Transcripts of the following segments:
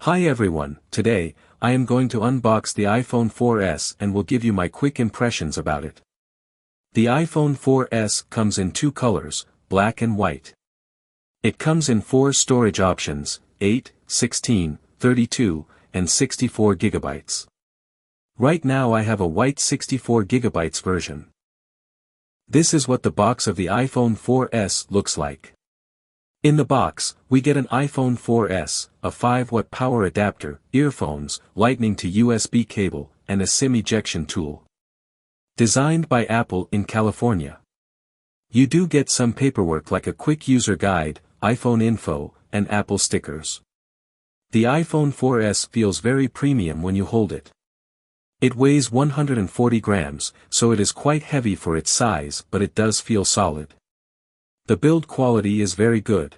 Hi everyone, today, I am going to unbox the iPhone 4S and will give you my quick impressions about it. The iPhone 4S comes in two colors, black and white. It comes in 4 storage options, 8, 16, 32, and 64 GB. Right now I have a white 64 GB version. This is what the box of the iPhone 4S looks like. In the box, we get an iPhone 4S, a 5-watt power adapter, earphones, lightning to USB cable, and a SIM ejection tool. Designed by Apple in California. You do get some paperwork like a quick user guide, iPhone info, and Apple stickers. The iPhone 4S feels very premium when you hold it. It weighs 140 grams, so it is quite heavy for its size, but it does feel solid. The build quality is very good.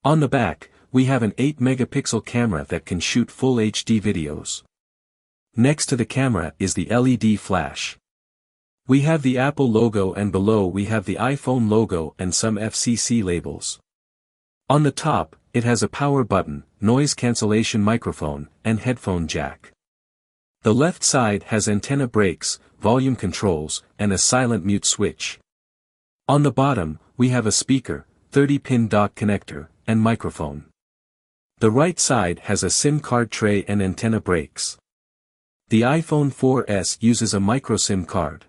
On the back, we have an 8-megapixel camera that can shoot full HD videos. Next to the camera is the LED flash. We have the Apple logo and below we have the iPhone logo and some FCC labels. On the top, it has a power button, noise cancellation microphone, and headphone jack. The left side has antenna brakes, volume controls, and a silent mute switch. On the bottom, we have a speaker, 30-pin dock connector, and microphone. The right side has a SIM card tray and antenna brakes. The iPhone 4S uses a micro SIM card.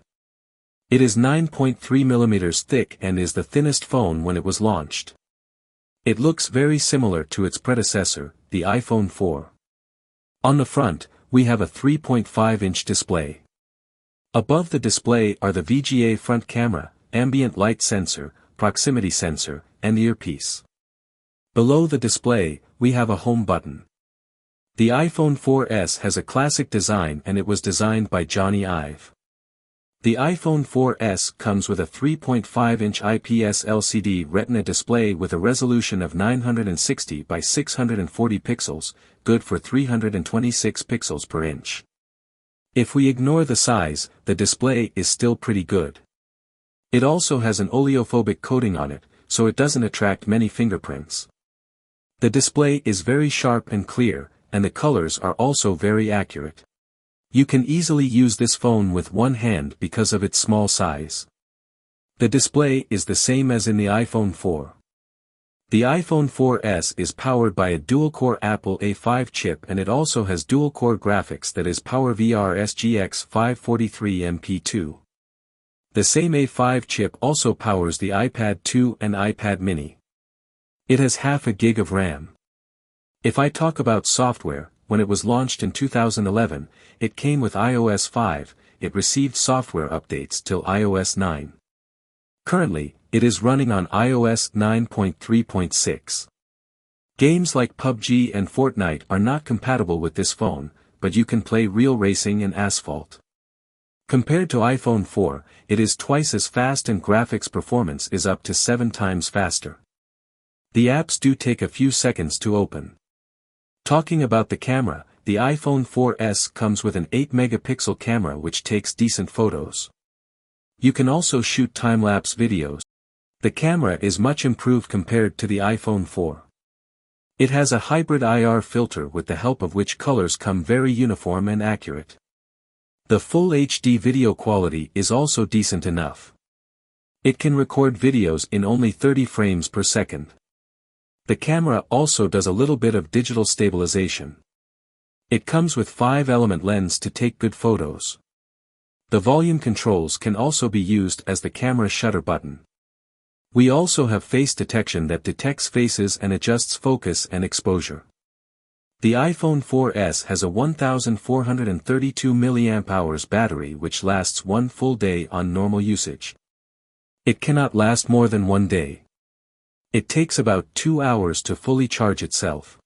It is 9.3 mm thick and is the thinnest phone when it was launched. It looks very similar to its predecessor, the iPhone 4. On the front, we have a 3.5-inch display. Above the display are the VGA front camera, ambient light sensor, proximity sensor, and earpiece. Below the display, we have a home button. The iPhone 4S has a classic design and it was designed by Johnny Ive. The iPhone 4S comes with a 3.5-inch IPS LCD Retina display with a resolution of 960 by 640 pixels, good for 326 pixels per inch. If we ignore the size, the display is still pretty good. It also has an oleophobic coating on it, so it doesn't attract many fingerprints. The display is very sharp and clear, and the colors are also very accurate. You can easily use this phone with one hand because of its small size. The display is the same as in the iPhone 4. The iPhone 4S is powered by a dual-core Apple A5 chip and it also has dual-core graphics that is PowerVR SGX 543 MP2. The same A5 chip also powers the iPad 2 and iPad mini. It has half a gig of RAM. If I talk about software, when it was launched in 2011, it came with iOS 5, it received software updates till iOS 9. Currently, it is running on iOS 9.3.6. Games like PUBG and Fortnite are not compatible with this phone, but you can play real racing and asphalt. Compared to iPhone 4, it is twice as fast and graphics performance is up to 7 times faster. The apps do take a few seconds to open. Talking about the camera, the iPhone 4S comes with an 8-megapixel camera which takes decent photos. You can also shoot time-lapse videos. The camera is much improved compared to the iPhone 4. It has a hybrid IR filter with the help of which colors come very uniform and accurate. The full HD video quality is also decent enough. It can record videos in only 30 frames per second. The camera also does a little bit of digital stabilization. It comes with 5-element lens to take good photos. The volume controls can also be used as the camera shutter button. We also have face detection that detects faces and adjusts focus and exposure. The iPhone 4S has a 1432 mAh battery which lasts one full day on normal usage. It cannot last more than one day. It takes about 2 hours to fully charge itself.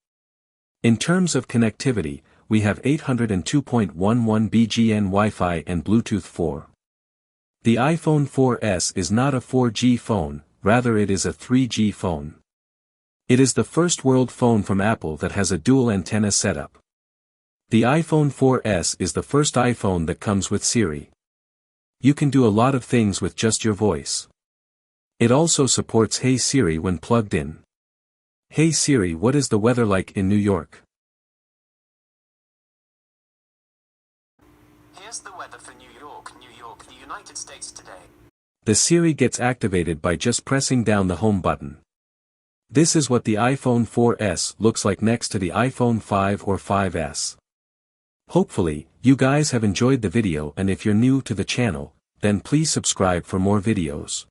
In terms of connectivity, we have 802.11 BGN Wi-Fi and Bluetooth 4. The iPhone 4S is not a 4G phone, rather it is a 3G phone. It is the first world phone from Apple that has a dual antenna setup. The iPhone 4S is the first iPhone that comes with Siri. You can do a lot of things with just your voice. It also supports Hey Siri when plugged in. Hey Siri, what is the weather like in New York? Here's the weather for New York, the United States today. The Siri gets activated by just pressing down the home button. This is what the iPhone 4S looks like next to the iPhone 5 or 5S. Hopefully, you guys have enjoyed the video, and if you're new to the channel, then please subscribe for more videos.